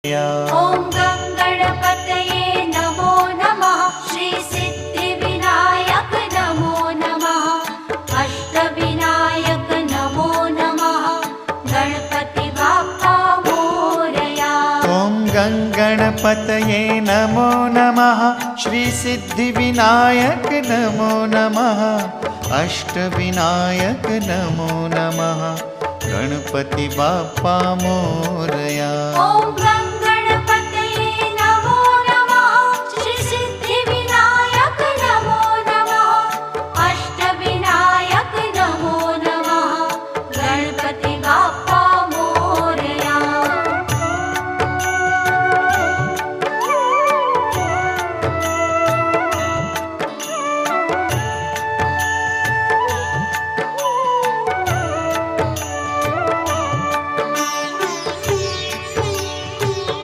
ॐ गं गणपतये नमो नमः। श्री सिद्धिविनायक नमो नमः। अष्टविनायक नमो नमः। गणपति बाप्पा मोरया। ॐ गं गणपतये नमो नमः। श्री सिद्धिविनायक नमो नमः। अष्टविनायक नमो नमः। गणपति बाप्पा मोरया। ॐ